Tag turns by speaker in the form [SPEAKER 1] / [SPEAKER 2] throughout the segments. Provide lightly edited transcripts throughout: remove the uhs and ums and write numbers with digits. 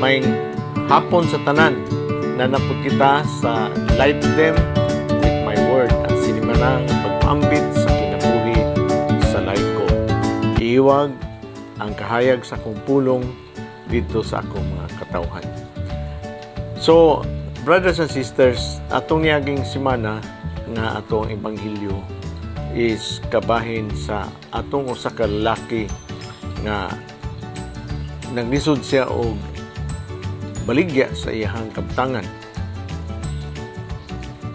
[SPEAKER 1] May hapon sa tanan. Nanapod kita sa Light Them with My Word. Ang sinimanang pagpaambit sa kinabuhi sa life ko. Iiwag ang kahayag sa akong pulong dito sa akong mga katawhan. So, brothers and sisters, atong niyaging simana nga atong ebanghelyo is kabahin sa atong usa ka lalaki nga naglisod siya og baligya sa iyang kabtangan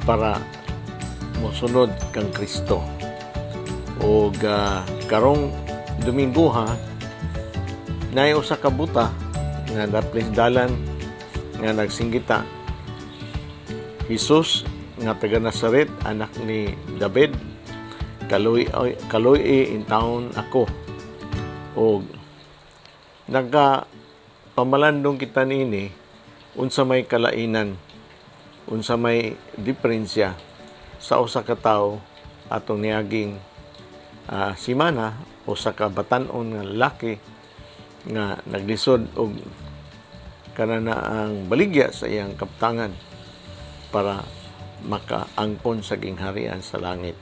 [SPEAKER 1] para mosunod kang Kristo. Og karong Domingo nay usa ka buta nga daplis dalan nga nagsinggita. Jesus nga taga Nazaret, anak ni David, kaluy in taon ako. Og pamalandong kita niini unsa may kalainan, unsa may diferensya sa usa ka tawo atong niaging simana, usa ka batan-on nga lalaki nga naglisod og kanana ang baligya sa iyang kabtangan para makaangkon sa gingharian sa langit.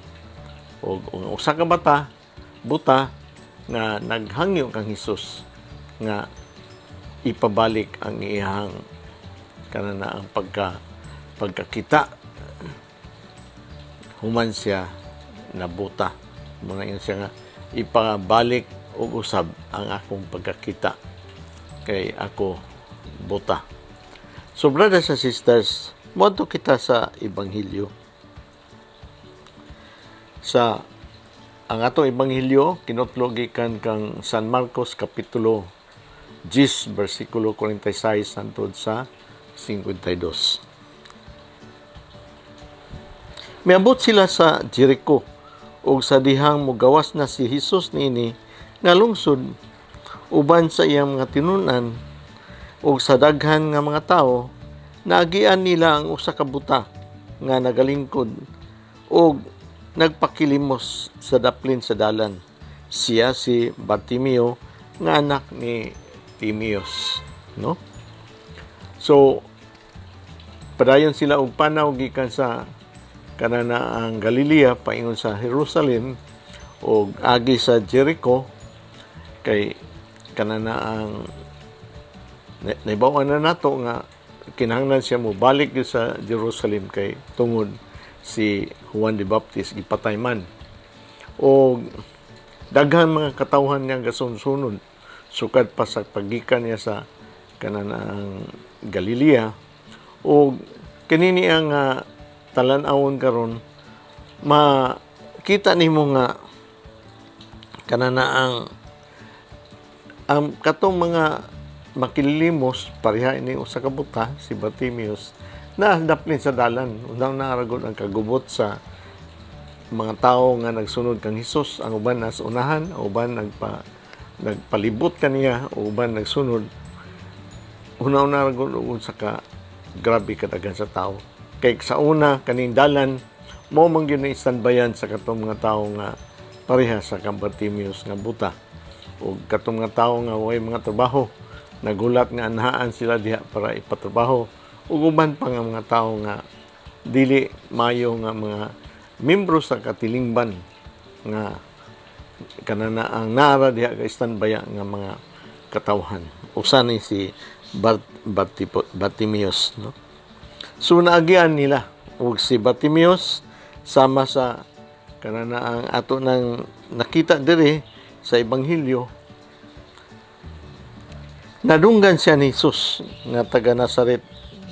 [SPEAKER 1] Og usa ka buta nga naghangyo kang Hesus nga ipabalik ang iyang kanana ang pagkakita human siya na buta. Mga yun siya nga ipabalik og usab ang akong pagkakita kay ako buta. So brothers and sisters, moadto kita sa ebanghelyo. Ang atong ebanghelyo kinutlo gikan kang San Marcos kapitulo 10 bersikulo 46 hangtod sa 52. Miabot sila sa Jericho ug sa dihang mogawas na si Jesus niini nga lungsod uban sa iyang mga tinunan ug sa daghan nga mga tawo, naagian nila ang usa ka buta nga nagalingkod ug nagpakilimos sa daplin sa dalan. Siya si Bartimeo nga anak ni Timeos, no? So padayon sila og panaw gikan sa kanana ang Galilea paingon sa Jerusalem og agi sa Jericho kay kanana ang naibawan na nato nga kinahanglan siya mo balik sa Jerusalem kay tungod si Juan the Baptist gipatay man. O daghan mga katawhan niya gasunod sukad pa sa pagikan niya sa kananang Galilea. O kinini ang talan-awon karon makita nimo nga kanana ang katong mga makilimos pareha ini usa ka buta si Bartimeus na daplin sa dalan. Unang naragod ang kagubot sa mga tawo nga nagsunod kang Hesus. Ang uban nas unahan, ang uban nagpalibot kaniya, ang uban nagsunod. Unang naragod sa ka grabe kadagan sa tawo. Kay sa una kaning dalan mo man gyud standbayan sa katong mga tawo nga pareha sa kang Bartimeus nga buta. O katong mga tawo nga way mga trabaho, nagulat nga anhaan sila diha para ipatrabaho. Ug uban pa nga mga tawo nga dili mayo nga mga membro sa katilingban nga kanana ang naara diha ka standbaya nga mga katawhan. Usa ni si Bartimeus, no? So naagian nila ug si Bartimeus sama sa kanana ang ato nang nakita diri sa ebanghelyo. Nadunggan siya ni Jesus nga taga Nazaret,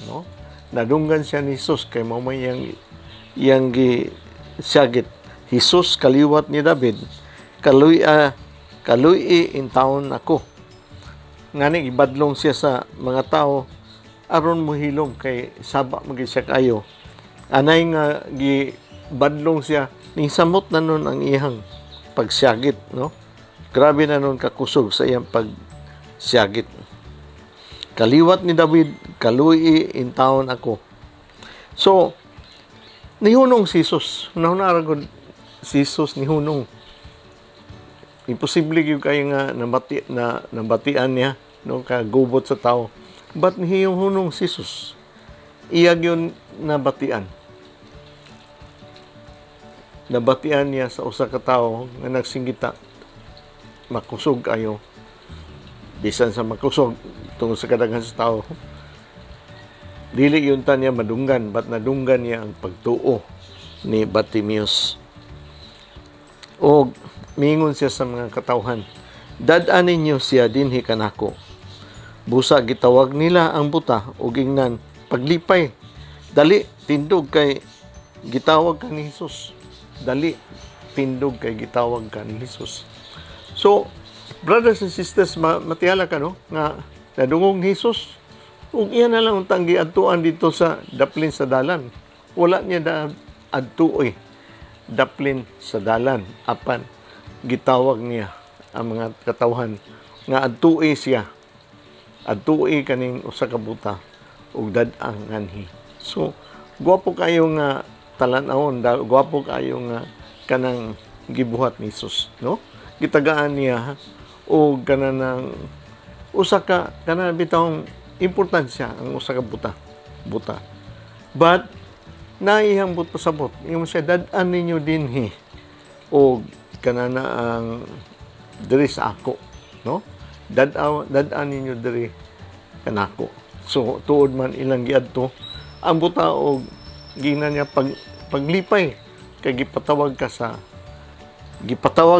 [SPEAKER 1] no? Nadunggan siya ni Jesus kay mao may yang gisyagit. Jesus kaliwat ni David, kaluy in taon ako. Ngani ibadlong siya sa mga tao aron mohilom kay saba magi siya kayo. Anay nga gibadlong siya ning samot na nun ang iyang pagsyagit, no? Grabe na nun kakusog sa iyang pagsyagit. Kaliwat ni David, kaluy in taon ako. So, nihunong si Jesus. Nahunaragod si Jesus nihunong. Imposible yung kayo nga nabatian niya, no, kagubot sa tao. But nihiyong hunong si Jesus, iyag yun nabatian. Nabatian niya sa usa ka tawo nga nagsinggita, makusog kayo. Bisan sa makusog, tungkol sa kadaghan sa tao, dili yun ta niya madunggan, but nadunggan niya ang pagtuo ni Bartimeus. O mingon siya sa mga katawhan, dad-an ninyo siya dinhi kanako. Busa gitawag nila ang buta ug ingnan, paglipay, dali tindog kay gitawag ka ni Jesus. Dali tindog kay gitawag ka ni Jesus. So, brothers and sisters, matiyala ka, no? Nga nadungog ni Jesus. Ug iya na lang untang giadtuan dito sa daplin sa dalan. Wala niya adtuoy daplin sa dalan. Apan, gitawag niya ang mga katawhan nga adtuoy siya. Adtuoy kaning usa ka buta ug dad-ang nganhi. So, gwapo kayo nga talan-awon, gwapo kayo nga kanang gibuhat ni Jesus, no? Gitagaan niya o kanang usa ka kanang bitawng importansya ang usa ka buta. But naihang buto sabot, yung siya dad-an ninyo dinhi o kanana ang diri sa ako, no? Dad-an ninyo diri kanako. So tuod man ilang giadto ang buta og gina niya paglipay kay gipatawag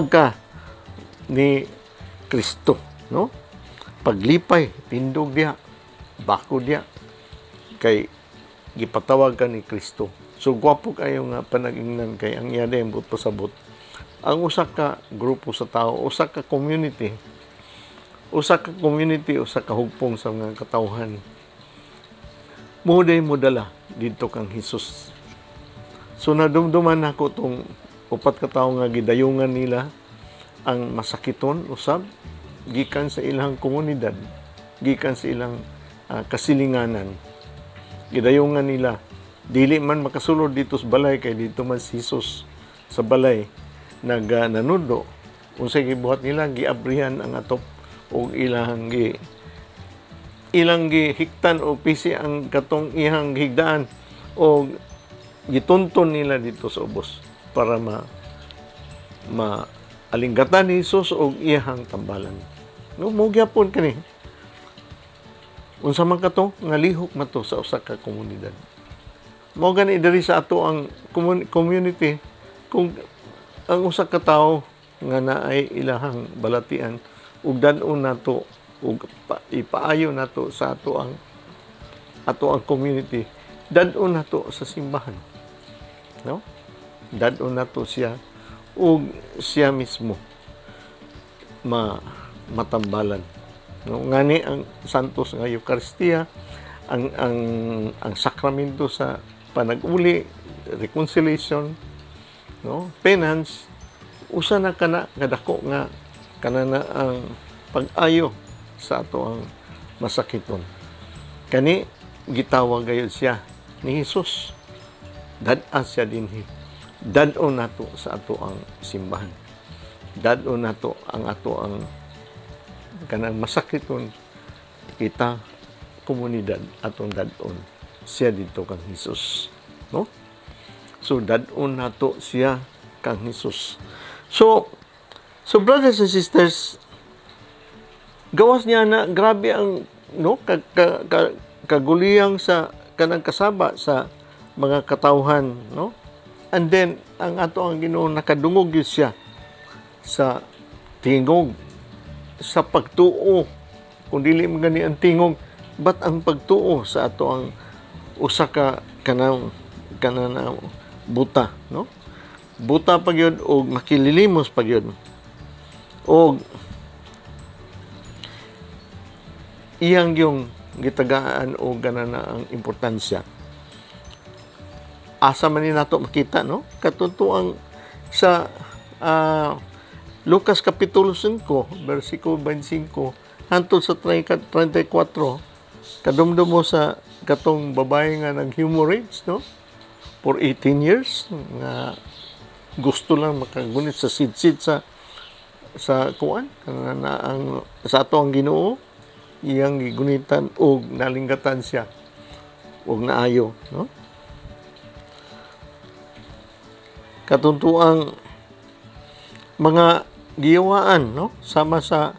[SPEAKER 1] ka ni Kristo, no? Paglipay tindog diha, bako diha kay gipatawag ka ni Kristo. So gwapo kayo nga panagingnan kay ang iya din buto sabot. Ang usa ka grupo sa tao, usa ka community, usa ka hugpong sa mga katawhan. Mo dala dito kang Hesus. So nadumduman nako tong upat ka tawo nga gidayungan nila ang masakiton usab gikan sa ilang komunidad, gikan sa ilang kasilinganan. Gidayungan nila dili man makasulod dito sa balay kay dito man si Hesus sa balay nanudo unsay gibuhat nila, giabrihan ang atop o ilang gihiktan o pisi ang katong ihang higdaan o gitunton nila dito sa ubos para maalinggatan ni Jesus o ihang tambalan. No, mo gyapon kani. Unsa man kato nga lihok man to sa usa ka komunidad. Mao gani diri sa ato ang community kung ang usa ka tawo nga naay ilahang balatian ug dan-on nato ug ipaayo nato sa ato ang community, dan-on nato sa simbahan, no? Dan-on nato siya ug siya mismo matambalan, no? Ngani ang santos nga Eucharistia, ang sakramento sa panag-uli, reconciliation, no? Penance, usa na kana kadako nga kanana ang pag-ayo sa ato ang masakiton. Kani gitawag gayud siya ni Jesus. Dad-an siya dinhi. Dad-on nato sa ato ang simbahan. Dad-on nato ang ato ang kanang masakiton kita komunidad atong dad-on siya dito kang Jesus, no? So dad-on nato siya kang Jesus. So brothers and sisters, gawas niya na grabe ang no kaguliyang sa kanang kasaba sa mga katawhan, no? And then ang ato ang Ginoo nakadungog gyud siya sa tingog, sa pagtuo. Kung dili man gani ang tingog, but ang pagtuo sa ato ang usa ka kanang buta, no? Buta pa gyud og makililimos pa gyud. Og iyang yung gitagaan o ganana ang importansya. Asa man ni nato makita, no? Katutuang sa Lucas Kapitulo 5, versikulo 25, hantod sa 34, kadumdum mo sa katong babae nga nag-hemorrhage, no? For 18 years, nga gusto lang makagunit sa sidsid sa kuan, na ang sa ato ang Ginoo, iyang gigunitan og nalinggatan siya og naayo, no? Katuntuang mga giyawaan, no, sama sa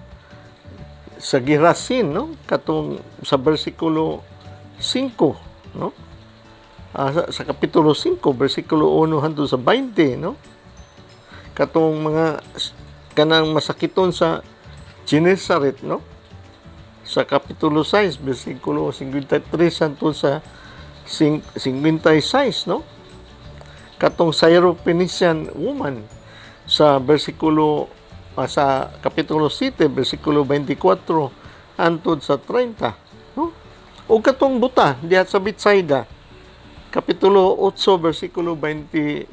[SPEAKER 1] Gerasin, no, katong sa bersikulo 5, no, sa kapitulo 5 bersikulo 1 hangtod sa 20, no, katong mga kanang masakiton sa Genesaret, no, sa kapitulo 6 bersikulo 53 hangtod sa 56, no, katong Syrophoenician woman sa sa kapitulo 7 bersikulo 24 hangtod sa 30, no, o katong buta diha sa Betsaida kapitulo 8 bersikulo 22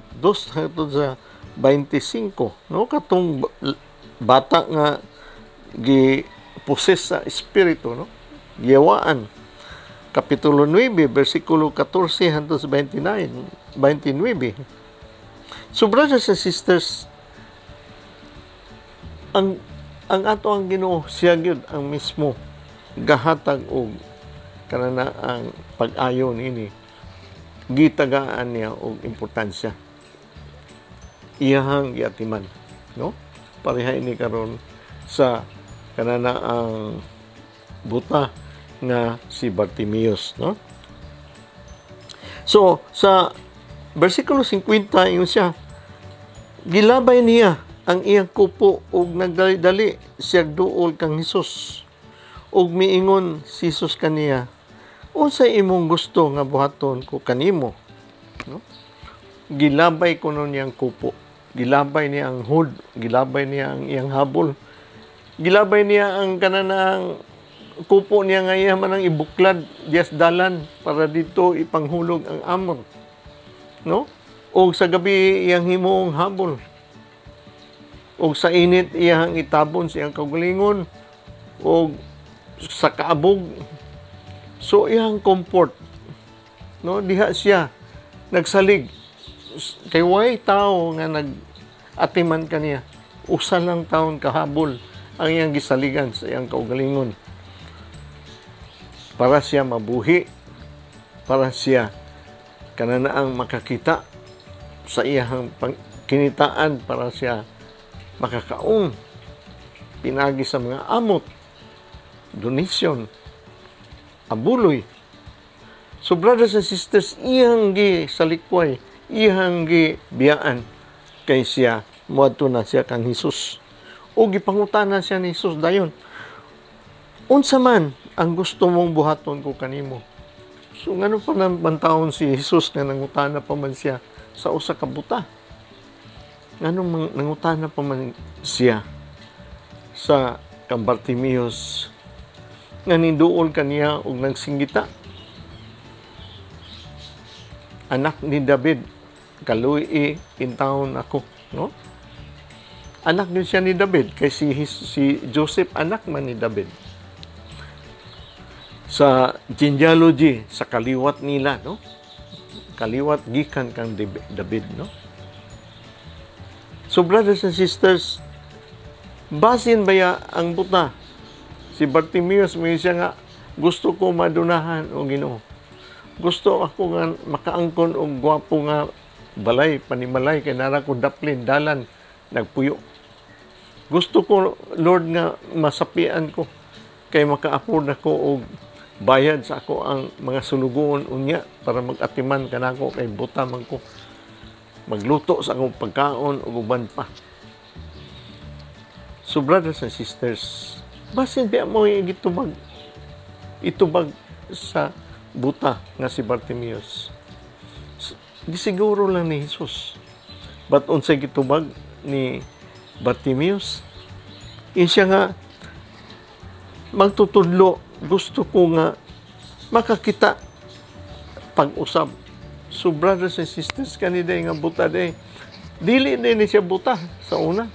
[SPEAKER 1] hangtod sa 25, no, katong bata nga gi-possess sa espiritu, no, giyawaan kapitulo 9 bersikulo 14 hangtod sa 29. So brothers and sisters, ang ato ang Ginoo siya gyud ang mismo gahatag og kanana ang pag-ayo ini, gitagaan niya og importansya iyahang giatiman, no, pareha ini karon sa kanana ang buta nga si Bartimeus, no. So sa bersikulo 50 ingon siya, gilabay niya ang iyang kupo ug nagdali-dali siya duol kang Hesus ug miingon si Hesus kaniya, unsay imong gusto nga buhaton ko kanimo, no? Gilabay kuno niyang kupo, gilabay niya ang hood, gilabay niya ang iyang habol, gilabay niya ang kananang kupo niya nga iya man ang ibuklad diyas dalan para dito ipanghulog ang amon, no, ug sa gabi iyang himuong habol, og sa init iyang itabon siyang kaugalingon og sa kaabog. So iyang comfort, no, diha siya nagsalig kay way tao nga nag-atiman kaniya, usa lang taon kahabol ang iyang gisaligan sa iyang kaugalingon para siya mabuhi, para siya kananaang makakita sa iyang kinitaan, para siya makakaon pinagi sa mga amot, donation, abuloy. So brothers and sisters, iyang gi salikway, iyang gi biyaan kay siya moadto na siya kang Hesus o gipangutana siya ni Hesus dayon, unsa man ang gusto mong buhaton ko kanimo. So ngano pa naman taon si Hesus nga nangutana pa man siya sa usa ka buta, nganong nangutana pa man siya sa kang Bartimeus nga ninduol kaniya og nagsinggita, anak ni David, kaluy intawon ako, no? Anak din siya ni David kay si Joseph anak man ni David. Sa genealogy, sa kaliwat nila, no, kaliwat gikan kang David, no. So brothers and sisters, basin baya ang buta si Bartimeus, may siya nga, gusto ko madunahan o Ginoo, gusto ako nga makaangkon og gwapo nga balay panimalay kay nara ko daplin dalan nagpuyo, gusto ko Lord nga masapian ko kay maka-afford ako og bayad sa ako ang mga sulugoon unya para mag-atiman kanako kay buta man ko magluto sa akong pagkaon ug uban pa. So brothers and sisters, basin biya mo itubag sa buta nga si Bartimeus, gisiguro lang ni Hesus. But unsay gitubag ni Bartimeus, siya nga magtutudlo, gusto ko nga makakita pag-usab. So brothers and sisters, kanina nga buta day, dili din siya buta sa una,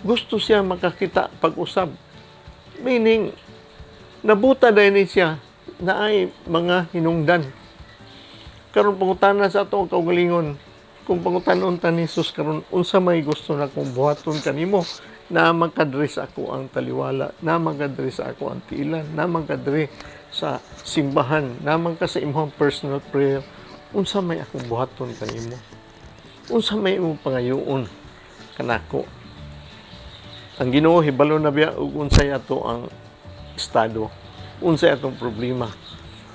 [SPEAKER 1] gusto siya makakita pag-usab, meaning nabuta din siya na ay mga hinungdan. Karon pangutanan sa atong kaugalingon, kung pangutanon ta ni Jesus karon, unsa may gusto na kong buhaton kanimo, Naman kadiri sa ako ang taliwala, naman kadiri sa ako ang tiilan, naman kadiri sa simbahan, naman ka sa imong personal prayer. Unsa may akong buhaton kanimo? Unsa may imong pangayoon kanako? Ang Ginoo hibalo na biya ug unsay ato ang estado, unsay atong problema,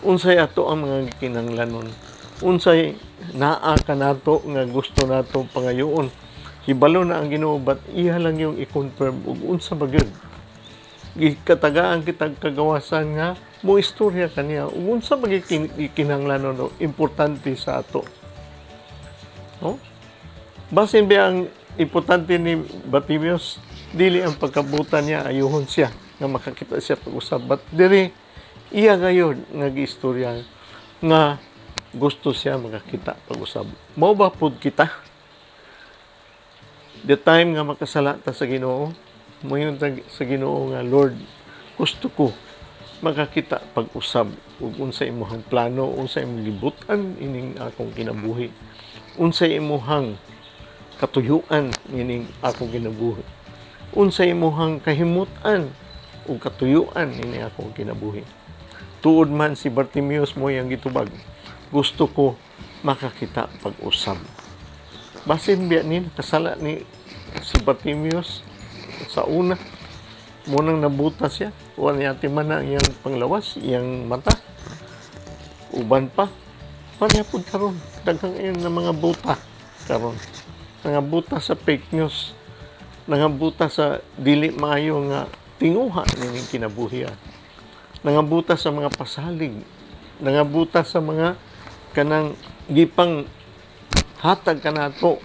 [SPEAKER 1] unsay ato ang mga kinahanglanon, unsay naa kanato nga gusto nato pangayoon. Hibalo na ang Ginoo, but iya lang yung i-confirm ug unsa ba gyud gikatagaan kitag kagawasan nga mo istorya kaniya ug unsa ba kinahanglanon o importante sa ato. No? Basin ba ang importante ni Bartimeus, dili ang pagkabutan niya, ayuhon siya nga makakita siya pag-usab, but diri iya gayud nga giistorya nga gusto siya makakita pag-usab. Mao ba pud kita? The time nga makasala ta sa Ginoo, moyon ta sa Ginoo nga, Lord, gusto ko makakita pag-usab ug unsay imong plano, unsay imong libutan ining akong kinabuhi, unsay imong katuyuan ining akong kinabuhi, unsay imong kahimutan ug katuyuan ining akong kinabuhi. Tuod man si Bartimeus mo yang gitubag, gusto ko makakita pag-usab. Basin biya ni kasala ni si Bartimeus sa una, munang nabuta siya, wala niya timan na iyang panglawas, iyang mata, uban pa, parehapon karon, daghang iyon na mga buta karon, mga buta sa fake news, mga buta sa dili maayo nga tinguha nining kinabuhian, mga buta sa mga pasalig, mga buta sa mga kanang gipang hatag kanato,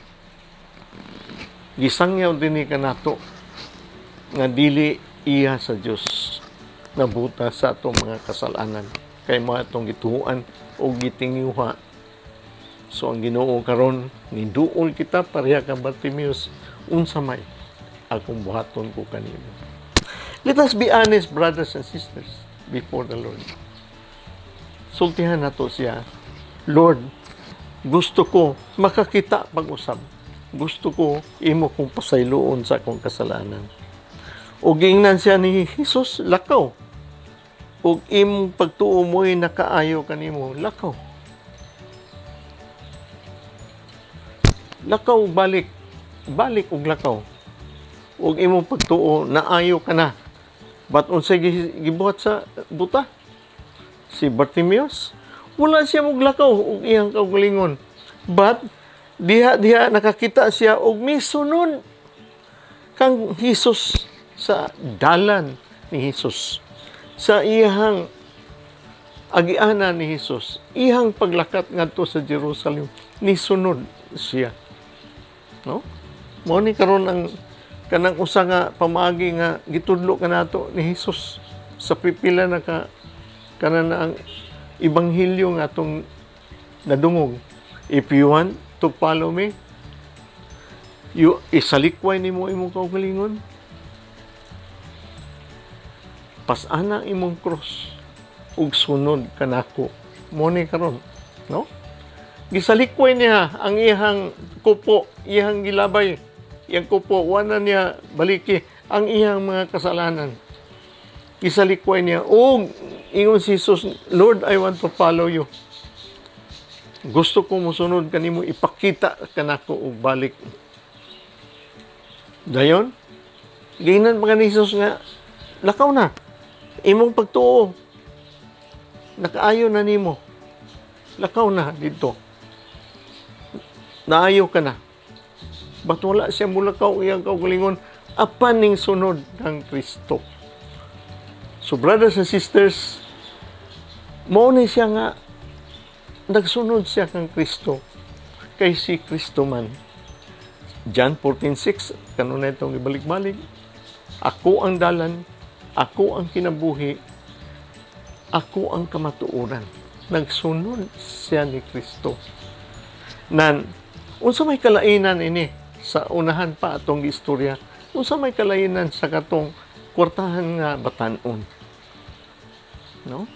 [SPEAKER 1] gisangyaw dinhi kanato nga dili iya sa Dios, nabuta sa atong mga kasalanan kay mo atong gituhuan o gitinguha. So ang Ginoo karon niduol kita pareha ka Bartimeus, unsa may akong buhaton ko kanimo. Let us be honest, brothers and sisters, before the Lord. Sultihan nato siya, Lord, gusto ko makakita pag-usab. Gusto ko imo kong pasayloon sa akong kasalanan. Ug giingnan siya ni Jesus, lakaw. Ug imong pagtuo mo'y nakaayo kanimo, lakaw. Lakaw balik. Balik ug lakaw. Ug imong pagtuo naayo ka na. But unsay gibuhat sa buta? Si Bartimeus, wala siya moglakaw ug iyang kaugalingon. But diha nakakita siya og misunod kang Hesus sa dalan ni Hesus, sa iyang agianan ni Hesus, iyang paglakat ngadto sa Jerusalem, nisunod siya. No? Mao ni karon ang kanang usa nga pamaagi nga gitudlo kanato ni Hesus sa pipila na ka kanan ang ebanghelyo nga atong nadungog. If you want to follow me, isalikway nimo imong kaugalingon, pasana imong cross ug sunod kanako. Mo ni karon, no? Gisalikway niya ang iyang kupo, iyang gilabay, iyang kupo, wala niya baliki ang iyang mga kasalanan. Gisalikway niya, ingon si Jesus, Lord, I want to follow you. Gusto ko musunod kanimo, ipakita kanako og balik. Dayon, ginan mga ni Jesus nga, lakaw na, imong pagtuo, nakaayo na nimo, lakaw na dito, naayo ka na. Ba't wala siya mulakaw iyang kaugalingon, apan ning sunod ng Kristo. So brothers and sisters, mao ni siya nga nagsunod siya kang Kristo, kay si Kristo man. John 14:6, kanunay itong ibalik-balik, ako ang dalan, ako ang kinabuhi, ako ang kamatuoran. Nagsunod siya ni Kristo. Nan, unsa may kalainan ini sa unahan pa atong istorya, unsa may kalainan sa katong kwartahan nga batan-on. No?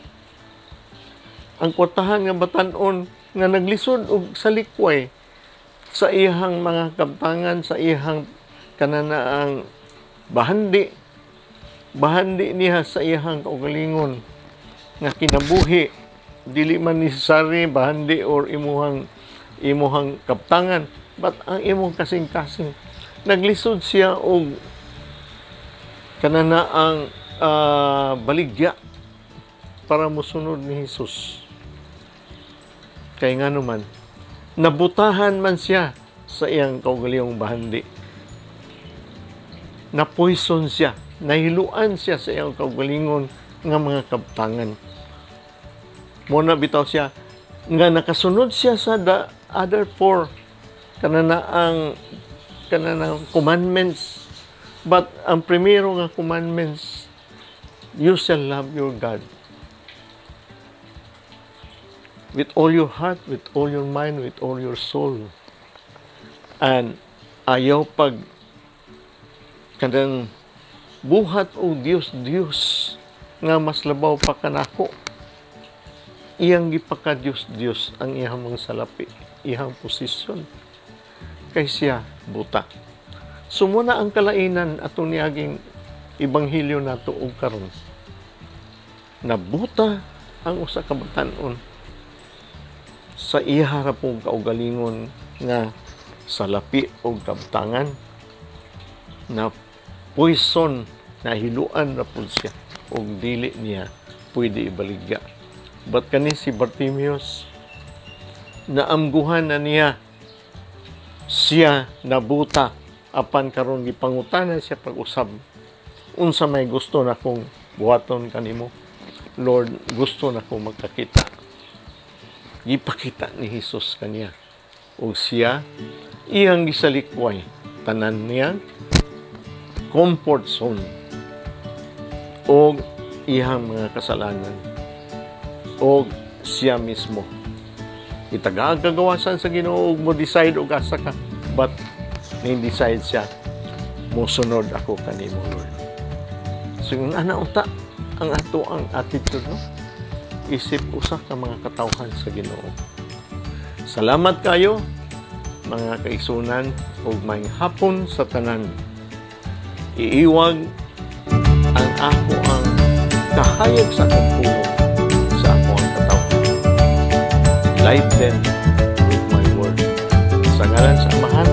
[SPEAKER 1] Ang kwartahan nga batan-on nga naglisod og salikway sa iyang mga kabtangan, sa iyang kananaang bahandi niya sa iyang kaugalingon nga kinabuhi, dili man necessary bahandi or imuhang kaptangan, but ang imong kasing-kasing naglisod siya og kanana ang baligya para musunod ni Jesus. Kay nga naman, nabutahan man siya sa iyang kaugalingong bahandi. Napoison siya, nahiluan siya sa iyang kaugalingon nga mga kabtangan. Muna bitaw siya, nga nakasunod siya sa the other four, kanana ang commandments. But ang primero nga commandments, you shall love your God with all your heart, with all your mind, with all your soul. And ayaw pag kanang buhat o Diyos nga mas labaw pa kanako. Iyang gipaka Diyos ang iyang mga salapi, iyang posisyon. Kay siya buta. Sumuna ang kalainan atong niaging ibanghilyo nato og karon. Nabuta ang usa ka batan-on sa iya harapong kaugalingon nga salapi o kabtangan, na poison, na hiluan na po siya o dili niya pwede ibaligya. But kani si Bartimeus, naamguhan na niya siya nabuta, apan karon gipangutanan siya pag-usab, unsa may gusto na kong buhaton kanimo? Lord, gusto na kong magkakita. Gipakita ni Jesus kaniya, o siya iyang gisalikway tanan niya comfort zone o iyang mga kasalanan, o siya mismo itagagawasan sa Ginoo mo decide og asa ka, but ni-decide siya mosunod ako kanimo, Lord. So yung unta ang ato ang attitude, no? Isip usa ka mga katawhan sa Ginoo. Salamat kayo mga kaigsunan, ug maayong hapon sa tanan. Iiwag ang ako ang kahayag sa akong puno sa ako ang katawhan. Light them with my word. Sa ngalan sa Amahan,